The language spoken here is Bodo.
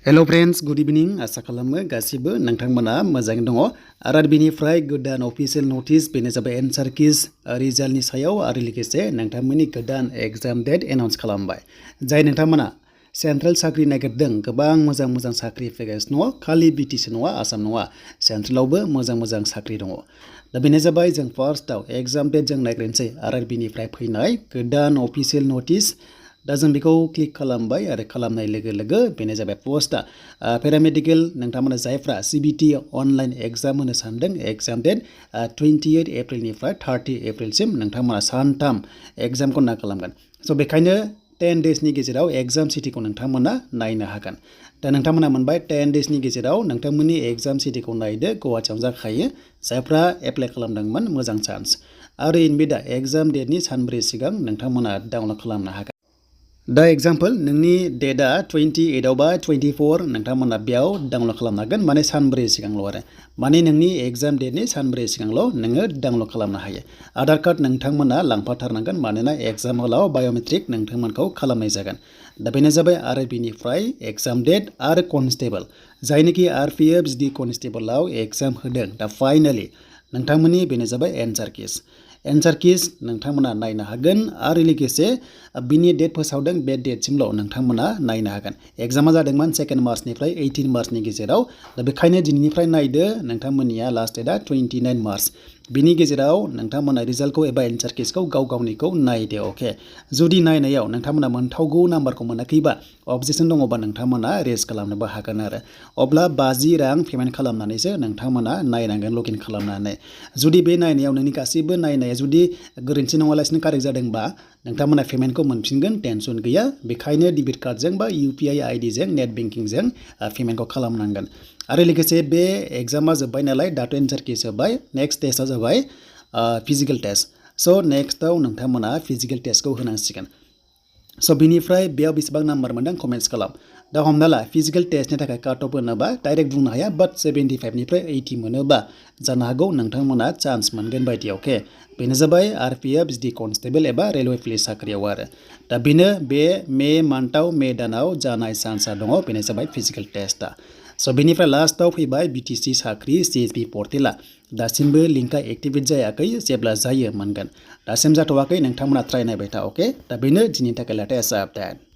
Hello friends, good evening. Asa खालामो गासिबो नोंथांमोना मोजाङै दङ। RRB निफ्राय गोदान अफिशियल नोटिस बेनो जाबाय एन्सार किज रिजाल्टनि सायाव आरो लोगोसे नोंथांमोननि गोदान एग्जाम डेट एनाउन्स खालामबाय। जाय नोंथांमोना सेन्ट्रेल साख्रि नागिरदों गोबां मोजां साख्रि फैगासिनो दङ। खालि BTC नङा, आसाम नङा, सेन्ट्रेलावबो मोजां साख्रि दङ। दा बेनो जाबाय जों फार्स्टआव एग्जाम डेट जों नायग्रोनोसै RRB निफ्राय फैनाय गोदान अफिशियल नोटिस। दा जों बेखौ क्लिक खालामबाय आरो खालामनाय लोगो बेनो जाबाय पोस्टआ पेरामेडिकेल नोंथांमोना जायफ्रा CBT अनलाइन एग्जाम होनो सानदों एग्जाम डेट 28 एप्रिलनिफ्राय 30 एप्रिलसिम नोंथांमोना सानथाम एग्जामखौ ना खालामगोन। स' बेखायनो 10 डेजनि गेजेराव एग्जाम सिटिखौ नोंथांमोना नायनो हागोन। दा नोंथांमोना मोनबाय 10 डेजनि गेजेराव नोंथांमोननि एग्जाम सिटिखौ नायदो गुवाहाटियावनो जाखायो। जायफ्रा एप्लाइ खालामदोंमोन मोजां चान्स। आरो इनबिदा एग्जाम डेटनि सानब्रै सिगां नोंथांमोना डाउनलड खालामनो हागोन। दा एग्जाम्पल नोंनि डेटआ 28 आवबा 24 नोंथांमोना बेयाव डाउनलड खालामनो हागोन माने सानब्रै सिगांल' आरो माने नोंनि एग्जाम डेटनि सानब्रै सिगांल' नोङो डाउनलड खालामनो हायो। आधार कार्ड नोंथांमोना लांफाथारनांगोन मानोना एग्जाम हलाव बाय'मेट्रिक नोंथांमोनखौ खालामनाय जागोन। दा बेनो जाबाय RRB निफ्राय एग्जाम डेट आरो कनस्टेबल जायनोखि RPF जुदि कनस्टेबलाव एग्जाम होदों दा फाइनालि नोंथांमोननि बेनो जाबाय एन्सार किज नोंथांमोना नायनो हागोन आरो लोगोसे बिनि डेट फोसावदों बे डेटसिमल' नोंथांमोना नायनो हागोन। एग्जामा जादोंमोन 2 मार्चनिफ्राय 18 मार्चनि गेजेराव। दा बेखायनो दिनैनिफ्राय नायदो नोंथांमोननिया लास्ट डेटआ 29 मार्च। बिनि गेजेराव नोंथांमोना रिजाल्टखौ एबा एन्सार किजखौ गावनिखौ नायदो अके। जुदि नायनायाव नोंथांमोना मोनथावगौ नाम्बारखौ मोनाखैबा अबजेक्सन दङबा नोंथांमोना रेज खालामनोबो हागोन आरो अब्ला 50 रां पेमेन्ट खालामनानैसो नोंथांमोना नायनांगोन लगइन खालामनानै। जुदि बे नायनायाव नोंनि गासैबो नायनाया जुदि गोरोन्थि नङालासिनो कारेक्ट जादोंबा नोंथांमोना पेमेन्टखौ मोनफिनगोन टेनसन गैया। बेखायनो डेबिट कार्डजों बा UPI ID जों नेट बेंकिंजों पेमेन्टखौ खालामनांगोन। आरो लोगोसे बे एग्जामा जोब्बाय नालाय दाथ' एन्सार किज जोब्बाय नेक्स्ट टेस्टआ जाबाय फिजिकेल टेस्ट। स' नेक्स्टआव नोंथांमोना फिजिकेल टेस्टखौ होनांसिगोन। स' बिनिफ्राय बेयाव बेसेबां नाम्बार मोनदों कमेन्ट्स खालाम। दा हमना ला फिजिकेल टेस्टनि थाखाय काट अफ होनोबा डाइरेक्ट बुंनो हाया बाट 75 निफ्राय 80 मोनोबा जानो हागौ नोंथांमोना चान्स मोनगोन बायदि अके। बेनो जाबाय RPF जुदि कनस्टेबल एबा रेलवे पुलिस साख्रियाव आरो दा बेनो बे मे दानाव जानाय चान्सआ दङ। बेनो जाबाय फिजिकेल टेस्टआ। स' बेनिफ्राय लास्टआव फैबाय BTC साख्रि CSP पर्टेला दासिमबो लिंकआ एक्टिभेट जायाखै। जेब्ला जायो मोनगोन। दासिम जाथ'वाखै नोंथांमोना ट्राइ नायबाय था अके। दा बेनो दिनैनि थाखाय लेटेस्ट आपडेट।